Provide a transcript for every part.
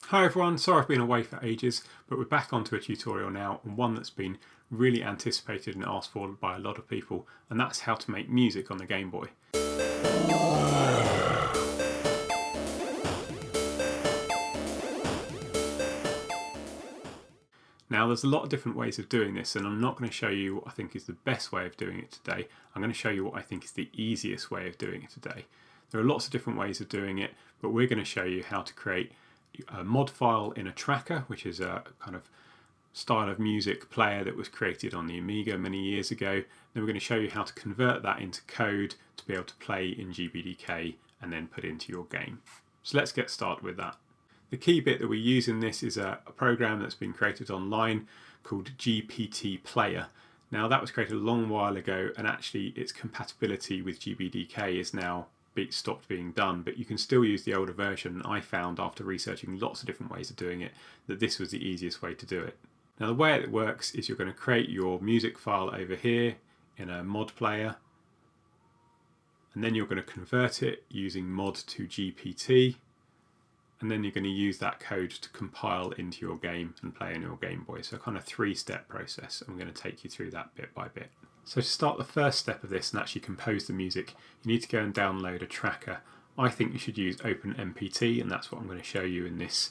Hi everyone, sorry I've been away for ages, but we're back onto a tutorial now, and one that's been really anticipated and asked for by a lot of people, and that's how to make music on the Game Boy. Now there's a lot of different ways of doing this, and I'm not going to show you what I think is the best way of doing it today. I'm going to show you what I think is the easiest way of doing it today. There are lots of different ways of doing it, but we're going to show you how to create a mod file in a tracker, which is a kind of style of music player that was created on the Amiga many years ago. Then we're going to show you how to convert that into code to be able to play in GBDK and then put into your game. So let's get started with that. The key bit that we use in this is a program that's been created online called GPT Player. Now that was created a long while ago, and actually its compatibility with GBDK is now stopped being done, but you can still use the older version. I found after researching lots of different ways of doing it that this was the easiest way to do it. Now the way it works is you're going to create your music file over here in a mod player, and then you're going to convert it using mod to GPT, and then you're going to use that code to compile into your game and play on your Game Boy. So a kind of three-step process. I'm going to take you through that bit by bit. So to start the first step of this and actually compose the music, you need to go and download a tracker. I think you should use OpenMPT, and that's what I'm going to show you in this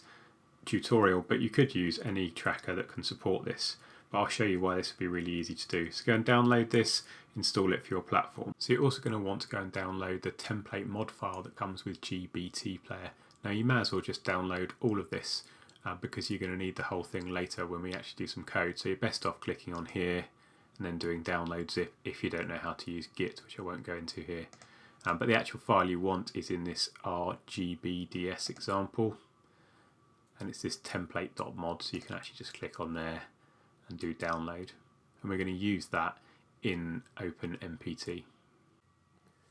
tutorial, but you could use any tracker that can support this. But I'll show you why this would be really easy to do. So go and download this, install it for your platform. So you're also going to want to go and download the template mod file that comes with GBT Player. Now you may as well just download all of this because you're going to need the whole thing later when we actually do some code. So you're best off clicking on here and then doing download zip if you don't know how to use Git, which I won't go into here. But the actual file you want is in this RGBDS example, and it's this template.mod, so you can actually just click on there and do download. And we're going to use that in OpenMPT.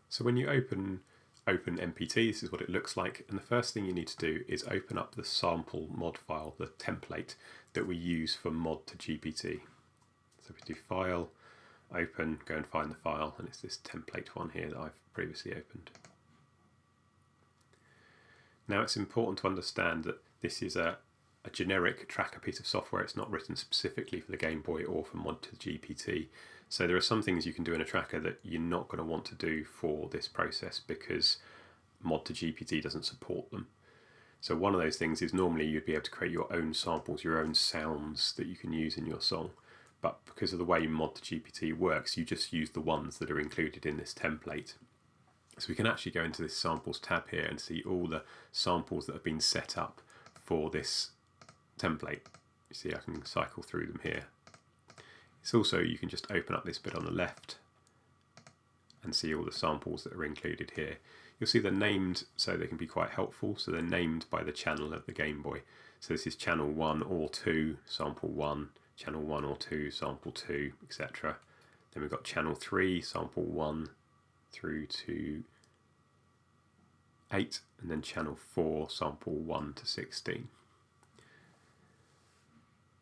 So when you open OpenMPT, this is what it looks like, and the first thing you need to do is open up the sample mod file, the template that we use for mod to GPT. So we do File, Open, go and find the file, and it's this template one here that I've previously opened. Now it's important to understand that this is a generic tracker piece of software. It's not written specifically for the Game Boy or for mod to GPT. So there are some things you can do in a tracker that you're not going to want to do for this process because mod to GPT doesn't support them. So one of those things is normally you'd be able to create your own samples, your own sounds that you can use in your song. But because of the way mod to GPT works, you just use the ones that are included in this template. So we can actually go into this samples tab here and see all the samples that have been set up for this template. You see I can cycle through them here. It's also, you can just open up this bit on the left and see all the samples that are included here. You'll see they're named so they can be quite helpful. So they're named by the channel of the Game Boy. So this is channel 1 or 2, sample 1, channel 1 or 2, sample 2, etc. Then we've got channel 3, sample 1 through to 8, and then channel 4, sample 1 to 16.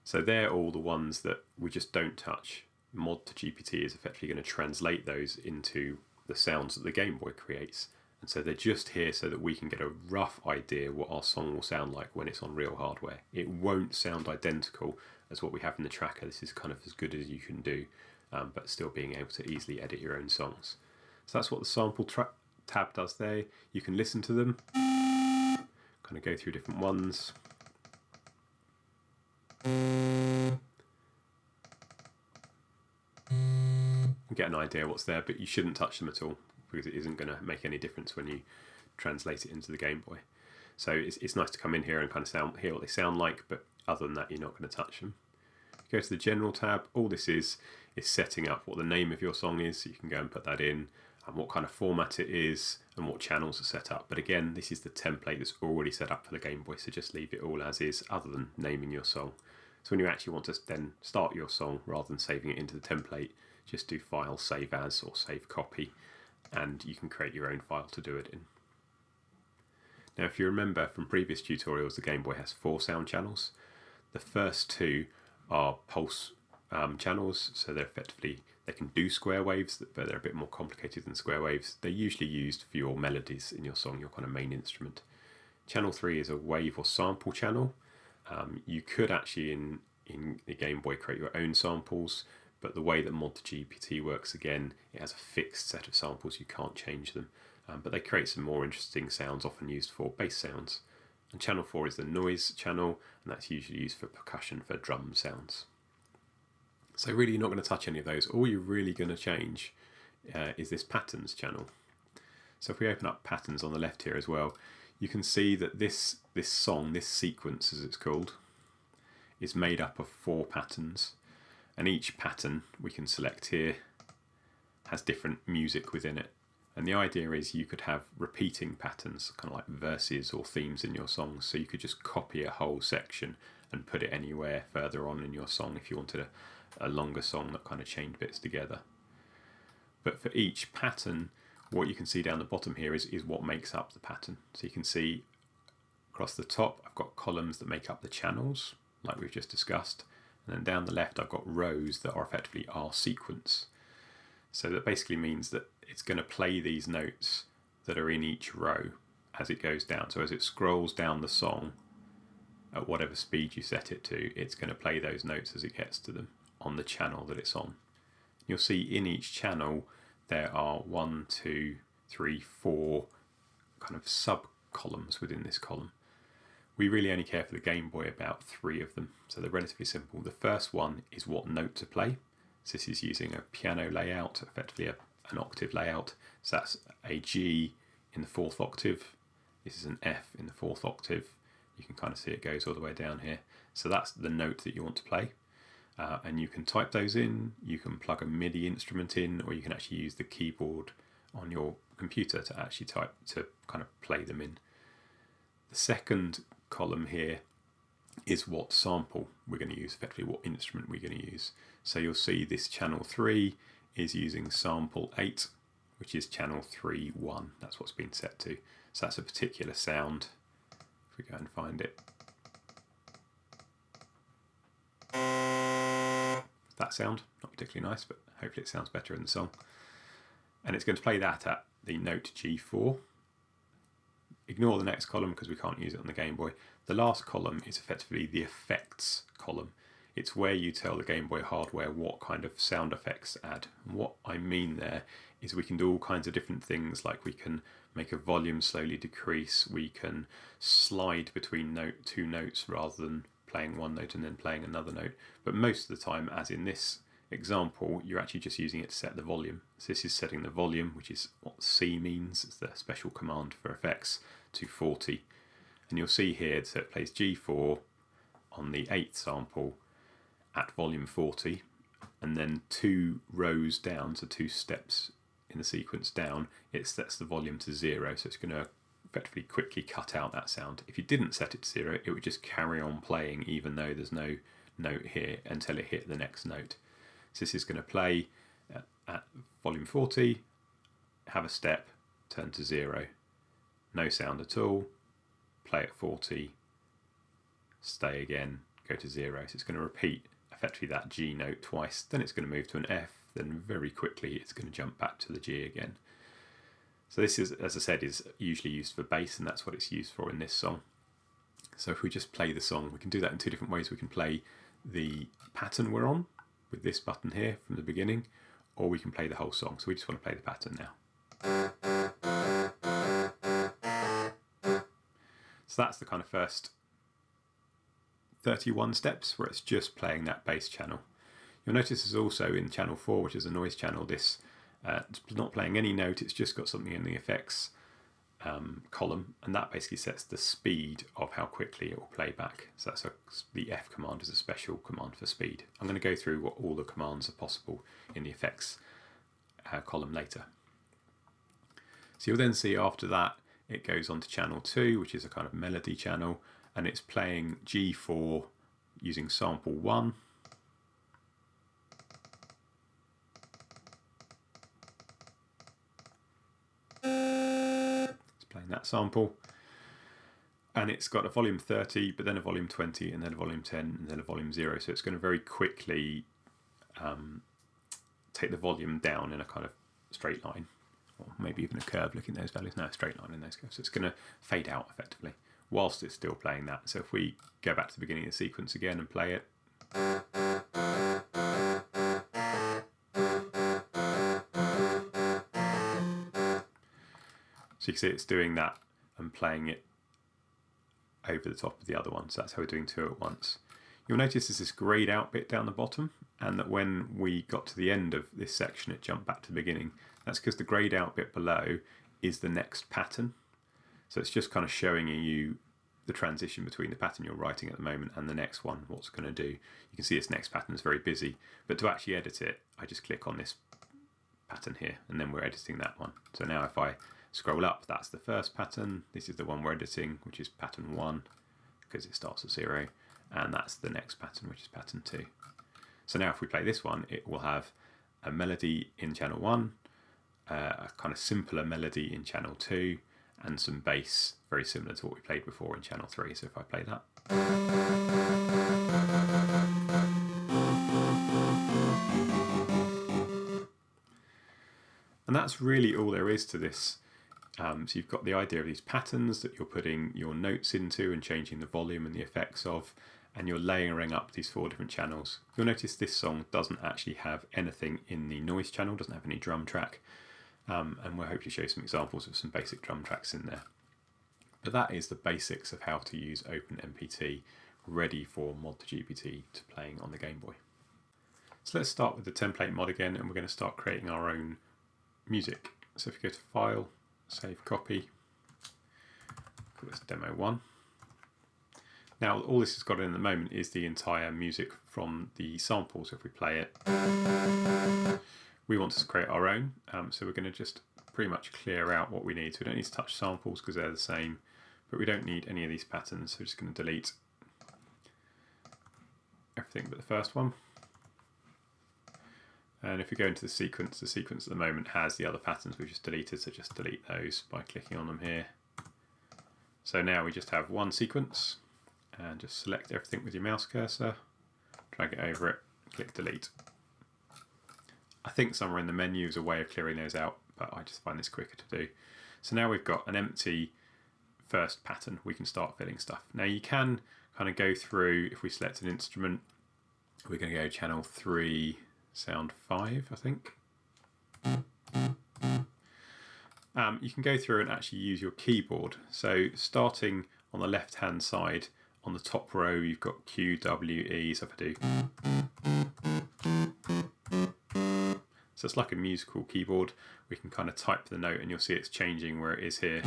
So they're all the ones that we just don't touch. Mod to GPT is effectively going to translate those into the sounds that the Game Boy creates. And so they're just here so that we can get a rough idea what our song will sound like when it's on real hardware. It won't sound identical as what we have in the tracker. This is kind of as good as you can do, but still being able to easily edit your own songs. So that's what the sample tab does there. You can listen to them, kind of go through different ones. And get an idea what's there, but you shouldn't touch them at all because it isn't going to make any difference when you translate it into the Game Boy. So it's nice to come in here and kind of hear what they sound like, but other than that you're not going to touch them. Go to the General tab. All this is setting up what the name of your song is, so you can go and put that in, and what kind of format it is, and what channels are set up. But again, this is the template that's already set up for the Game Boy, so just leave it all as is, other than naming your song. So when you actually want to then start your song, rather than saving it into the template, just do File, Save As, or Save Copy, and you can create your own file to do it in. Now if you remember from previous tutorials, the Game Boy has 4 sound channels. The first 2 are pulse channels, so they're effectively, they can do square waves, but they're a bit more complicated than square waves. They're usually used for your melodies in your song, your kind of main instrument. Channel 3 is a wave or sample channel. You could actually in the Game Boy create your own samples, but the way that Mod2GPT works, again, it has a fixed set of samples, you can't change them. But they create some more interesting sounds, often used for bass sounds. And channel 4 is the noise channel, and that's usually used for percussion, for drum sounds. So really, you're not going to touch any of those. All you're really going to change is this patterns channel. So if we open up patterns on the left here as well, you can see that this song, this sequence as it's called, is made up of 4 patterns. And each pattern we can select here has different music within it. And the idea is you could have repeating patterns, kind of like verses or themes in your songs. So you could just copy a whole section and put it anywhere further on in your song if you wanted a longer song that kind of chained bits together. But for each pattern, what you can see down the bottom here is what makes up the pattern. So you can see across the top, I've got columns that make up the channels, like we've just discussed. And then down the left, I've got rows that are effectively our sequence. So that basically means that it's going to play these notes that are in each row as it goes down. So as it scrolls down the song, at whatever speed you set it to, it's going to play those notes as it gets to them on the channel that it's on. You'll see in each channel there are 1, 2, 3, 4 kind of sub-columns within this column. We really only care for the Game Boy about 3 of them, so they're relatively simple. The first one is what note to play. So this is using a piano layout, effectively an octave layout. So that's a G in the 4th octave. This is an F in the 4th octave. You can kind of see it goes all the way down here. So that's the note that you want to play. And you can type those in, you can plug a MIDI instrument in, or you can actually use the keyboard on your computer to actually type, to kind of play them in. The second column here is what sample we're going to use, effectively what instrument we're going to use. So you'll see this channel 3 is using sample 8, which is channel 3-1. That's what's been set to. So that's a particular sound. If we go and find it. That sound, not particularly nice, but hopefully it sounds better in the song. And it's going to play that at the note G4. Ignore the next column because we can't use it on the Game Boy. The last column is effectively the effects column. It's where you tell the Game Boy hardware what kind of sound effects to add. And what I mean there is we can do all kinds of different things, like we can make a volume slowly decrease, we can slide between 2 notes rather than playing one note and then playing another note. But most of the time, as in this example, you're actually just using it to set the volume. So this is setting the volume, which is what C means. It's the special command for effects, to 40. And you'll see here that it plays G4 on the 8th sample at volume 40, and then 2 rows down, so 2 steps in the sequence down, it sets the volume to 0. So it's going to effectively quickly cut out that sound. If you didn't set it to 0, it would just carry on playing even though there's no note here until it hit the next note. So this is going to play at volume 40, have a step, turn to 0, no sound at all, play at 40, stay again, go to 0. So it's going to repeat effectively that G note twice, then it's going to move to an F, then very quickly it's going to jump back to the G again. So this is, as I said, is usually used for bass, and that's what it's used for in this song. So if we just play the song, we can do that in 2 different ways. We can play the pattern we're on with this button here from the beginning, or we can play the whole song. So we just want to play the pattern now. So that's the kind of first 31 steps where it's just playing that bass channel. You'll notice there's also in channel 4, which is a noise channel, this it's not playing any note, it's just got something in the effects column, and that basically sets the speed of how quickly it will play back. So that's the F command is a special command for speed. I'm going to go through what all the commands are possible in the effects column later. So you'll then see after that it goes on to channel 2, which is a kind of melody channel, and it's playing G4 using sample 1. Playing that sample, and it's got a volume 30, but then a volume 20, and then a volume 10, and then a volume 0. So it's going to very quickly take the volume down in a kind of straight line, or maybe even a curve looking at those values. No, a straight line in those curves. So it's going to fade out effectively whilst it's still playing that. So if we go back to the beginning of the sequence again and play it, so you can see it's doing that and playing it over the top of the other one. So that's how we're doing two at once. You'll notice there's this grayed out bit down the bottom, and that when we got to the end of this section it jumped back to the beginning. That's because the grayed out bit below is the next pattern. So it's just kind of showing you the transition between the pattern you're writing at the moment and the next one, what's going to do. You can see this next pattern is very busy, but to actually edit it, I just click on this pattern here, and then we're editing that one. So now if I scroll up, that's the first pattern. This is the one we're editing, which is pattern 1, because it starts at 0, and that's the next pattern, which is pattern 2. So now if we play this one, it will have a melody in channel 1, a kind of simpler melody in channel 2, and some bass very similar to what we played before in channel 3. So if I play that, and that's really all there is to this. So you've got the idea of these patterns that you're putting your notes into and changing the volume and the effects of, and you're layering up these 4 different channels. You'll notice this song doesn't actually have anything in the noise channel, doesn't have any drum track, and we'll hopefully show some examples of some basic drum tracks in there. But that is the basics of how to use OpenMPT ready for Mod2GPT to playing on the Game Boy. So let's start with the template mod again, and we're going to start creating our own music. So if you go to File, Save Copy, call this Demo 1. Now all this has got in at the moment is the entire music from the samples. If we play it, we want to create our own, so we're going to just pretty much clear out what we need. So we don't need to touch samples because they're the same, but we don't need any of these patterns, so we're just going to delete everything but the first one. And if we go into the sequence at the moment has the other patterns we've just deleted, so just delete those by clicking on them here. So now we just have one sequence, and just select everything with your mouse cursor, drag it over it, click delete. I think somewhere in the menu is a way of clearing those out, but I just find this quicker to do. So now we've got an empty first pattern, we can start filling stuff. Now you can kind of go through, if we select an instrument, we're going to go channel 3, sound 5, I think. You can go through and actually use your keyboard. So starting on the left hand side, on the top row, you've got Q, W, E, so if I do. So it's like a musical keyboard. We can kind of type the note and you'll see it's changing where it is here.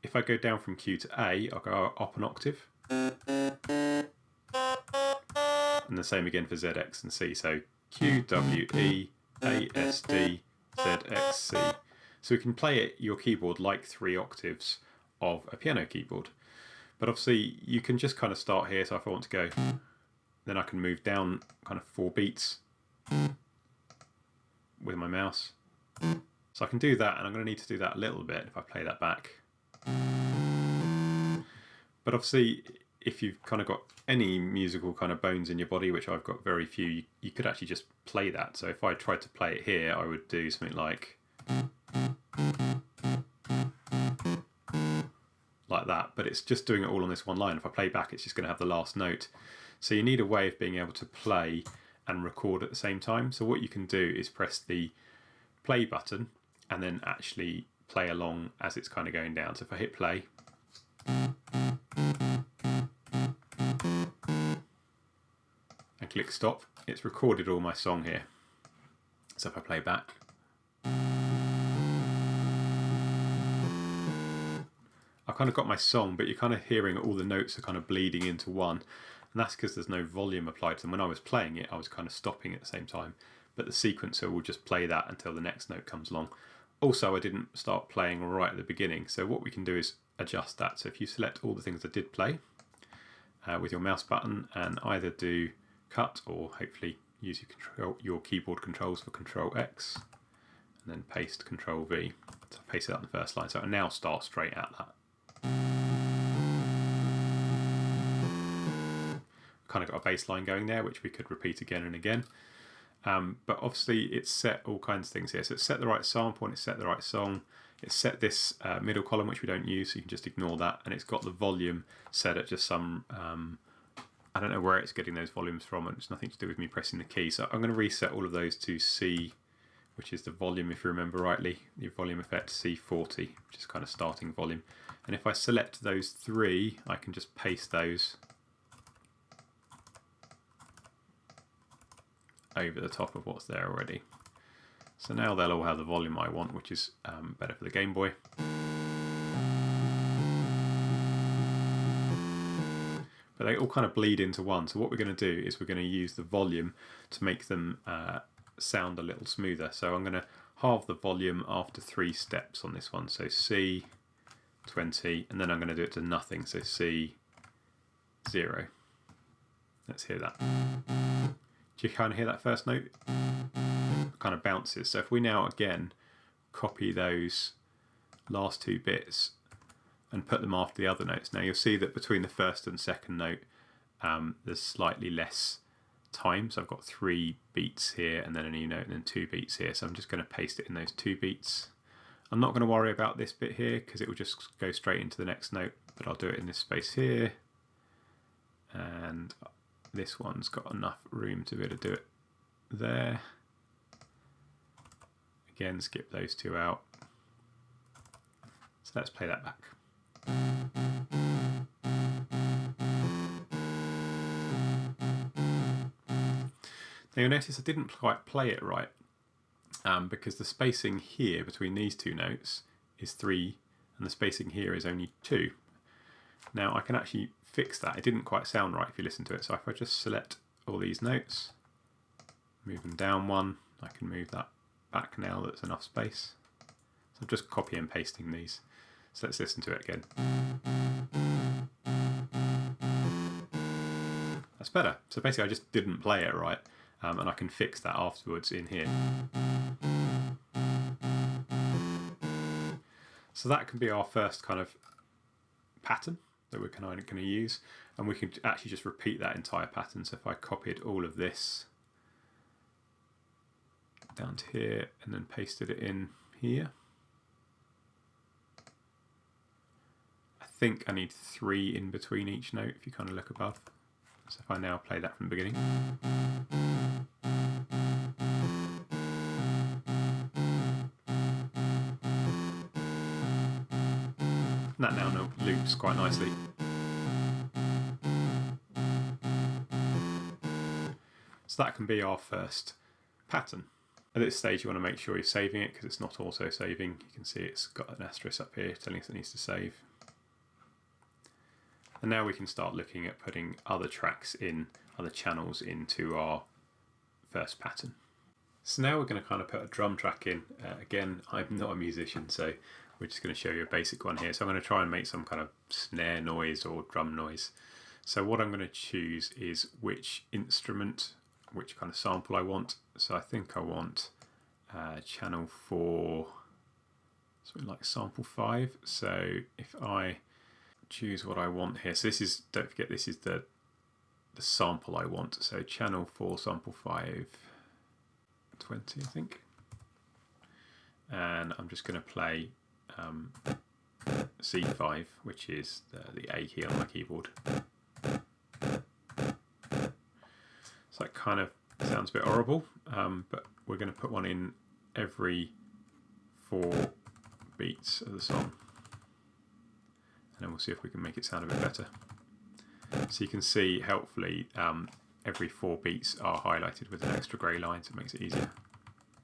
If I go down from Q to A, I'll go up an octave. And the same again for Z, X and C. So Q, W, E, A, S, D, Z, X, C. So we can play it, your keyboard, like 3 octaves of a piano keyboard. But obviously you can just kind of start here. So if I want to go, then I can move down kind of 4 beats with my mouse. So I can do that, and I'm going to need to do that a little bit if I play that back. But obviously if you've kind of got any musical kind of bones in your body, which I've got very few, you could actually just play that. So if I tried to play it here, I would do something like that, but it's just doing it all on this one line. If I play back, it's just going to have the last note. So you need a way of being able to play and record at the same time. So what you can do is press the play button and then actually play along as it's kind of going down. So if I hit play, and click stop, it's recorded all my song here. So if I play back, I've kind of got my song, but you're kind of hearing all the notes are kind of bleeding into one, and that's because there's no volume applied to them. When I was playing it, I was kind of stopping at the same time, but the sequencer will just play that until the next note comes along. Also, I didn't start playing right at the beginning, so what we can do is adjust that. So if you select all the things I did play with your mouse button, and either do cut or hopefully use your keyboard controls for Control X, and then paste Control V. So I paste it up the first line, so I now start straight at that. Kind of got a bass line going there, which we could repeat again and again. But obviously it's set all kinds of things here. So it's set the right sample and it's set the right song. It's set this middle column, which we don't use, so you can just ignore that. And it's got the volume set at just some, I don't know where it's getting those volumes from, and it's nothing to do with me pressing the key. So I'm going to reset all of those to C, which is the volume, if you remember rightly, the volume effect C40, which is kind of starting volume. And if I select those three, I can just paste those over the top of what's there already. So now they'll all have the volume I want, which is better for the Game Boy. But they all kind of bleed into one. So what we're going to do is we're going to use the volume to make them sound a little smoother. So I'm going to halve the volume after 3 steps on this one. So C 20, and then I'm going to do it to nothing. So C 0. Let's hear that. Do you kind of hear that first note? It kind of bounces. So if we now again copy those last 2 bits and put them after the other notes, now you'll see that between the first and second note there's slightly less time. So I've got 3 beats here and then a new note and then 2 beats here. So I'm just going to paste it in those 2 beats. I'm not going to worry about this bit here because it will just go straight into the next note, but I'll do it in this space here. And this one's got enough room to be able to do it there. Again, skip those 2 out. So let's play that back. Now you'll notice I didn't quite play it right because the spacing here between these 2 notes is 3 and the spacing here is only 2. Now I can actually fix that. It didn't quite sound right if you listen to it. So if I just select all these notes, move them down 1, I can move that back now that's enough space. So I'm just copy and pasting these. So let's listen to it again. That's better. So basically I just didn't play it right, and I can fix that afterwards in here. So that can be our first kind of pattern that we're kind of going to use, and we can actually just repeat that entire pattern. So if I copied all of this down to here and then pasted it in here, I think I need 3 in between each note if you kind of look above. So if I now play that from the beginning. And that now loops quite nicely. So that can be our first pattern. At this stage you want to make sure you're saving it because it's not auto saving. You can see it's got an asterisk up here telling us it needs to save. And now we can start looking at putting other tracks in, other channels into our first pattern. So now we're going to kind of put a drum track in. Again, I'm not a musician, so we're just going to show you a basic one here. So I'm going to try and make some kind of snare noise or drum noise. So what I'm going to choose is which instrument, which kind of sample I want. So I think I want channel 4, something like sample 5. So if I choose what I want here, so this is, don't forget, this is the sample I want. So channel 4, sample 5, 20, I think. And I'm just going to play C5, which is the A key on my keyboard. So that kind of sounds a bit horrible, but we're going to put one in every 4 beats of the song. And then we'll see if we can make it sound a bit better. So you can see, helpfully, every 4 beats are highlighted with an extra grey line, so it makes it easier.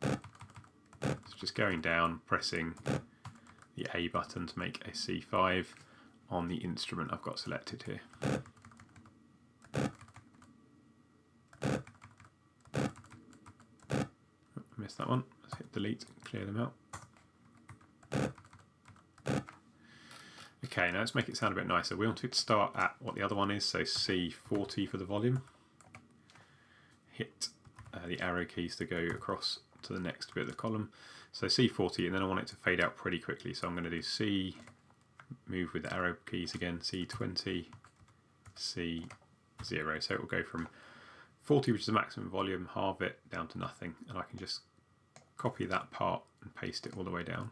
So just going down, pressing the A button to make a C5 on the instrument I've got selected here. Oh, missed that one. Let's hit delete and clear them out. Okay, now let's make it sound a bit nicer. We want it to start at what the other one is, so C40 for the volume. Hit the arrow keys to go across to the next bit of the column. So C40, and then I want it to fade out pretty quickly. So I'm going to do C, move with the arrow keys again, C20, C0. So it will go from 40, which is the maximum volume, halve it down to nothing. And I can just copy that part and paste it all the way down.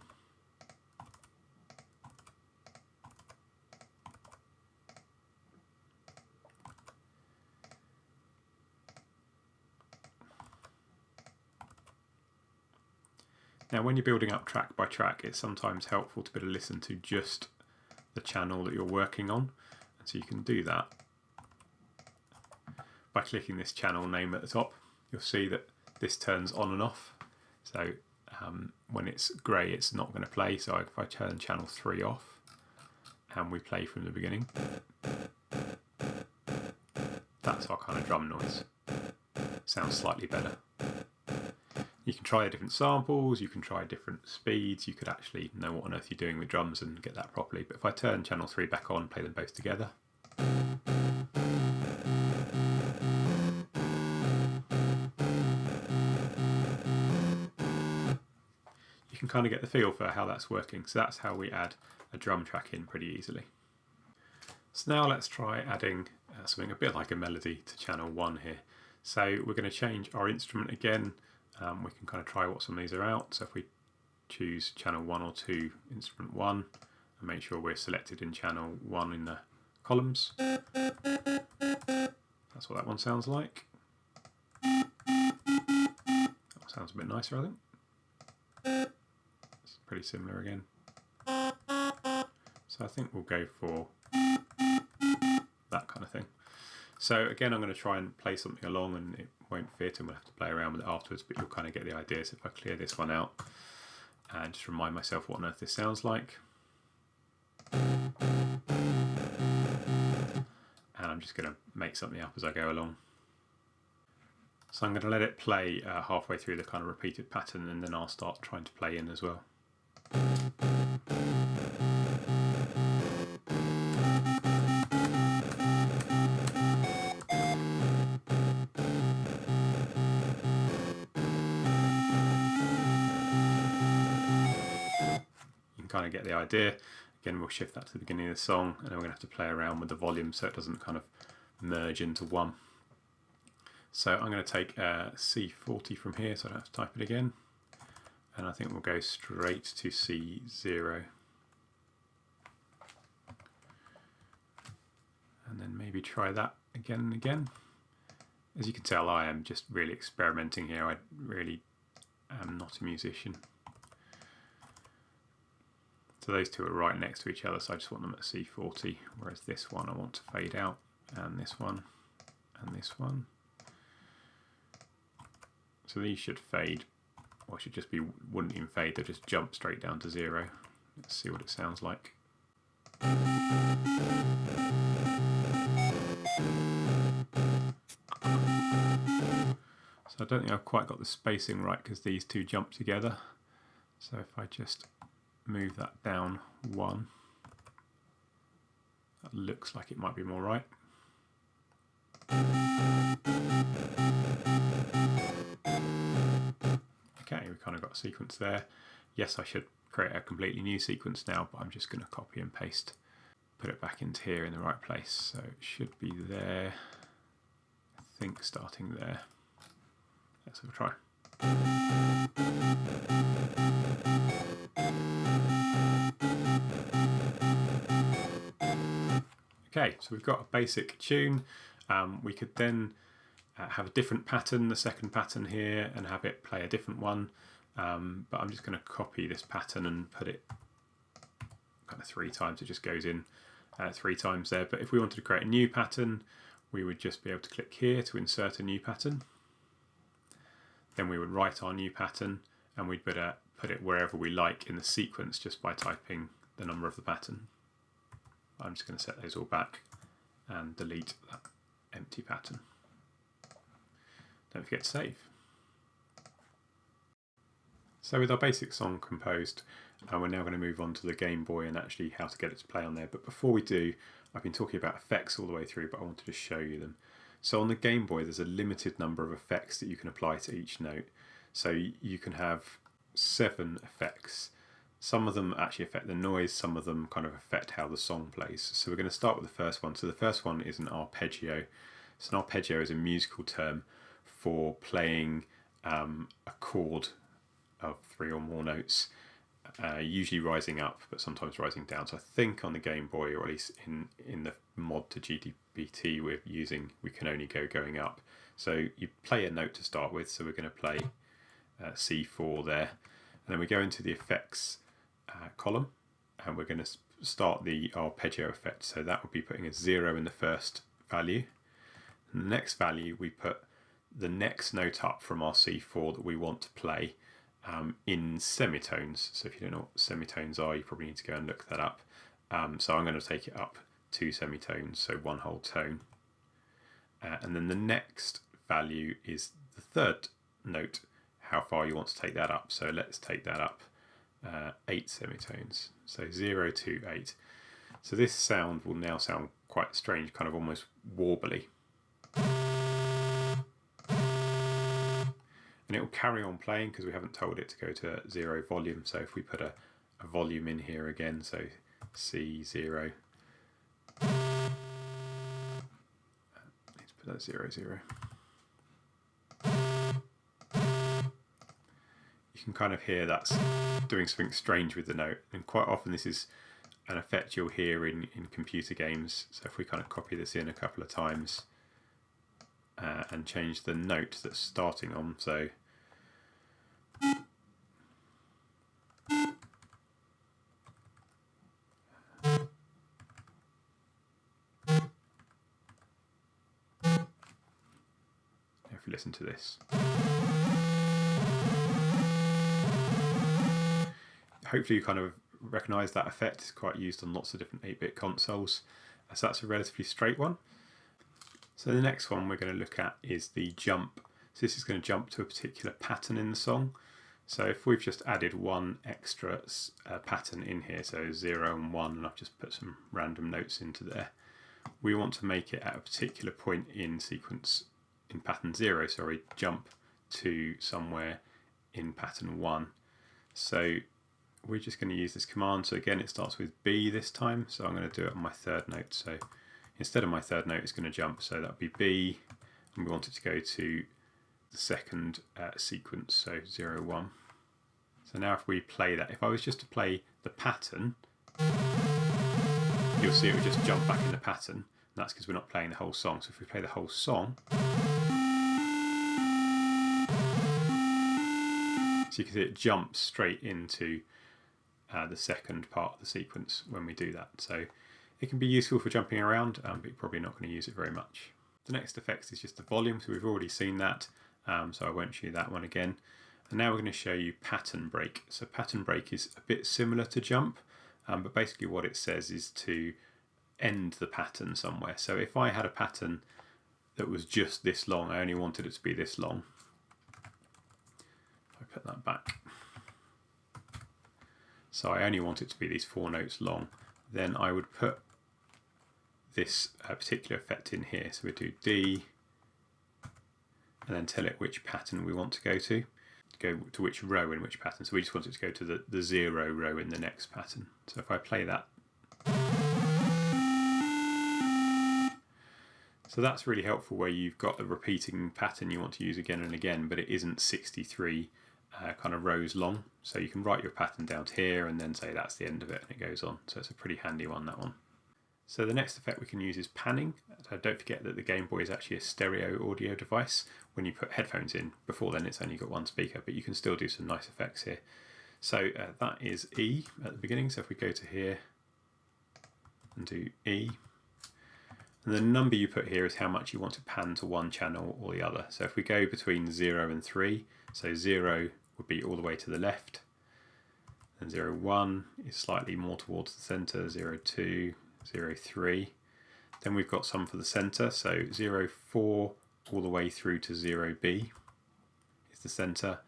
Now when you're building up track by track, it's sometimes helpful to be able to listen to just the channel that you're working on, and so you can do that by clicking this channel name at the top. You'll see that this turns on and off, so when it's grey it's not going to play. So if I turn channel 3 off and we play from the beginning, that's our kind of drum noise. Sounds slightly better. You can try different samples, you can try different speeds, you could actually know what on earth you're doing with drums and get that properly. But if I turn channel 3 back on, play them both together, you can kind of get the feel for how that's working. So that's how we add a drum track in pretty easily. So now let's try adding something a bit like a melody to channel 1 here. So we're going to change our instrument again. We can kind of try what some of these are out. So if we choose channel 1 or 2, instrument 1, and make sure we're selected in channel 1 in the columns. That's what that one sounds like. That sounds a bit nicer, I think. It's pretty similar again. So I think we'll go for that kind of thing. So again, I'm going to try and play something along, and it won't fit and we'll have to play around with it afterwards, but you'll kind of get the idea. So if I clear this one out and just remind myself what on earth this sounds like. And I'm just going to make something up as I go along. So I'm going to let it play halfway through the kind of repeated pattern, and then I'll start trying to play in as well. Kind of get the idea. Again, we'll shift that to the beginning of the song, and then we're going to have to play around with the volume so it doesn't kind of merge into one. So I'm going to take C40 from here, so I don't have to type it again, and I think we'll go straight to C0, and then maybe try that again and again. As you can tell, I am just really experimenting here. I really am not a musician. So those two are right next to each other, so I just want them at C40, whereas this one I want to fade out, and this one, and this one. So these should fade, or should just be, wouldn't even fade, they'll just jump straight down to 0. Let's see what it sounds like. So I don't think I've quite got the spacing right because these two jump together. So if I just move that down 1, that looks like it might be more right. Okay, we kind of got a sequence there. Yes, I should create a completely new sequence now, but I'm just going to copy and paste, put it back into here in the right place. So it should be there, I think, starting there. Let's have a try. Okay, so we've got a basic tune. We could then have a different pattern, the second pattern here, and have it play a different one. But I'm just going to copy this pattern and put it kind of 3 times. It just goes in 3 times there. But if we wanted to create a new pattern, we would just be able to click here to insert a new pattern. Then we would write our new pattern, and we'd better put it wherever we like in the sequence just by typing the number of the pattern. I'm just going to set those all back and delete that empty pattern. Don't forget to save. So with our basic song composed, we're now going to move on to the Game Boy and actually how to get it to play on there. But before we do, I've been talking about effects all the way through, but I wanted to show you them. So on the Game Boy, there's a limited number of effects that you can apply to each note. So you can have 7 effects. Some of them actually affect the noise, some of them kind of affect how the song plays. So we're going to start with the first one. So the first one is an arpeggio. So an arpeggio is a musical term for playing a chord of 3 or more notes, usually rising up, but sometimes rising down. So I think on the Game Boy, or at least in the mod to GBDK we're using, we can only go going up. So you play a note to start with, so we're going to play C4 there. then we go into the effects column, and we're going to start the arpeggio effect. So that would be putting a 0 in the first value. And the next value, we put the next note up from our C4 that we want to play in semitones. So if you don't know what semitones are, you probably need to go and look that up. So I'm going to take it up 2 semitones, so 1 whole tone. And then the next value is the third note, how far you want to take that up. So let's take that up 8 semitones, so 0 to 8. So this sound will now sound quite strange, kind of almost warbly. And it will carry on playing because we haven't told it to go to 0 volume. So if we put a volume in here again, so C0, need to put that 0, 0. You can kind of hear that's doing something strange with the note, and quite often this is an effect you'll hear in computer games. So if we kind of copy this in a couple of times and change the note that's starting on, so if we listen to this, hopefully you kind of recognise that effect. It's quite used on lots of different 8-bit consoles. So that's a relatively straight one. So the next one we're going to look at is the jump. So this is going to jump to a particular pattern in the song. So if we've just added one extra pattern in here, so 0 and 1, and I've just put some random notes into there, we want to make it at a particular point in sequence, in pattern 0, sorry, jump to somewhere in pattern 1. So we're just going to use this command. So again, it starts with B this time, so I'm going to do it on my third note. So instead of my third note, it's going to jump, so that would be B, and we want it to go to the second sequence, so 0, 1. So now if we play that, if I was just to play the pattern, you'll see it would just jump back in the pattern, and that's because we're not playing the whole song. So if we play the whole song, so you can see it jumps straight into the second part of the sequence when we do that. So it can be useful for jumping around, but you're probably not going to use it very much. The next effect is just the volume, so we've already seen that, so I won't show you that one again. And now we're going to show you pattern break. So pattern break is a bit similar to jump, but basically what it says is to end the pattern somewhere. So if I had a pattern that was just this long, I only wanted it to be this long. If I put that back. So I only want it to be these 4 notes long. Then I would put this particular effect in here. So we do D, and then tell it which pattern we want to go to which row in which pattern. So we just want it to go to the 0 row in the next pattern. So if I play that, so that's really helpful where you've got a repeating pattern you want to use again and again, but it isn't 63 kind of rows long. So you can write your pattern down here and then say that's the end of it, and it goes on. So it's a pretty handy one, that one. So the next effect we can use is panning. Don't forget that the Game Boy is actually a stereo audio device. When you put headphones in, before then it's only got one speaker, but you can still do some nice effects here. So that is E at the beginning. So if we go to here and do E, and the number you put here is how much you want to pan to one channel or the other. So if we go between 0 and 3, so 0 would be all the way to the left, and 0, 1 is slightly more towards the center, 0, 2, 0, 3. Then we've got some for the center, so 0, 4 all the way through to 0B is the center,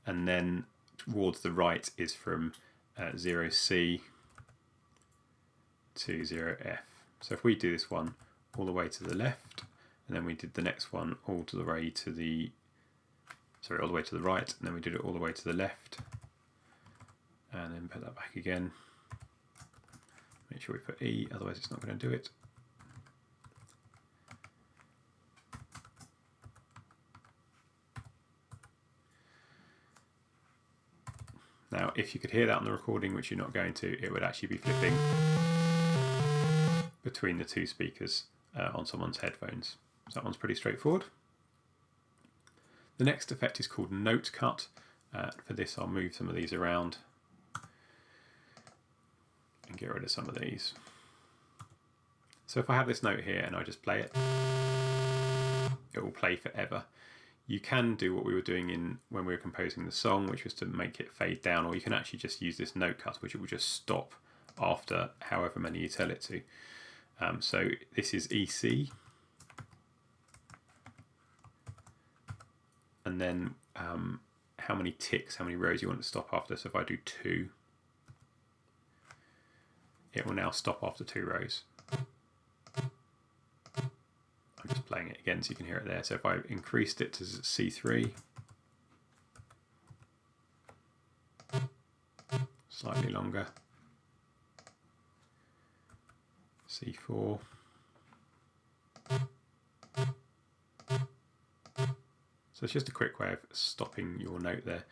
and then towards the right is from 0C to 0F. So if we do this one all the way to the left, and then we did the next one all the way to the right, and then we did it all the way to the left, and then put that back again. Make sure we put E, otherwise it's not going to do it. Now, if you could hear that on the recording, which you're not going to, it would actually be flipping between the 2 speakers on someone's headphones. So that one's pretty straightforward. The next effect is called note cut. For this, I'll move some of these around and get rid of some of these. So if I have this note here and I just play it, it will play forever. You can do what we were doing when we were composing the song, which was to make it fade down, or you can actually just use this note cut, which it will just stop after however many you tell it to. So this is EC, and then how many ticks, how many rows you want to stop after. So if I do 2, it will now stop after 2 rows. I'm just playing it again so you can hear it there. So if I increased it to C3, slightly longer, C4, so it's just a quick way of stopping your note there.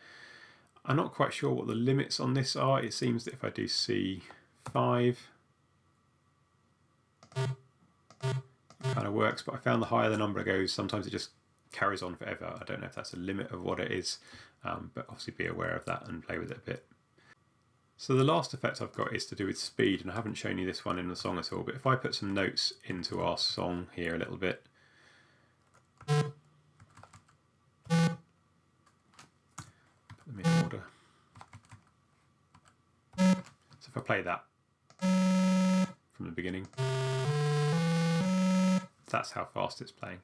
I'm not quite sure what the limits on this are. It seems that if I do C5, it kind of works, but I found the higher the number goes, sometimes it just carries on forever. I don't know if that's a limit of what it is, but obviously be aware of that and play with it a bit. So the last effect I've got is to do with speed, and I haven't shown you this one in the song at all, but if I put some notes into our song here a little bit, put them in order. So if I play that from the beginning, that's how fast it's playing.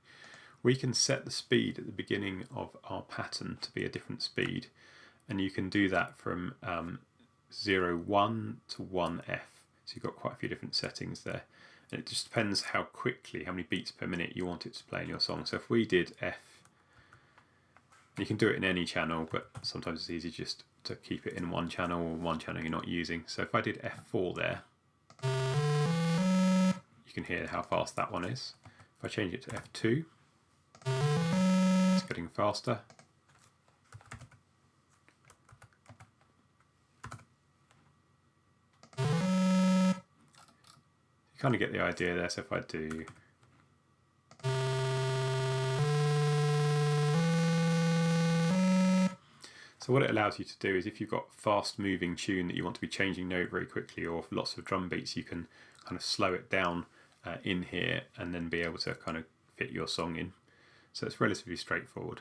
We can set the speed at the beginning of our pattern to be a different speed, and you can do that from 0, 1 to 1F. So you've got quite a few different settings there, and it just depends how quickly, how many beats per minute you want it to play in your song. So if we did F, you can do it in any channel, but sometimes it's easy just to keep it in one channel or one channel you're not using. So if I did F4 there, you can hear how fast that one is. If I change it to F2, it's getting faster. You kind of get the idea there. So if I do So what it allows you to do is if you've got fast moving tune that you want to be changing note very quickly, or lots of drum beats, you can kind of slow it down in here and then be able to kind of fit your song in. So it's relatively straightforward.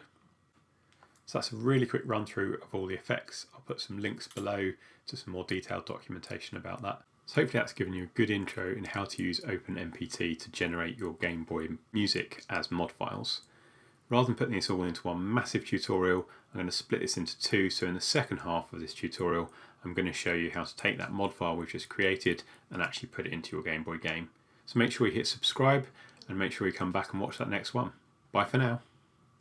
So that's a really quick run through of all the effects. I'll put some links below to some more detailed documentation about that. So hopefully that's given you a good intro in how to use OpenMPT to generate your Game Boy music as mod files. Rather than putting this all into one massive tutorial, I'm going to split this into two. So in the second half of this tutorial, I'm going to show you how to take that mod file we've just created and actually put it into your Game Boy game. So make sure you hit subscribe and make sure you come back and watch that next one. Bye for now.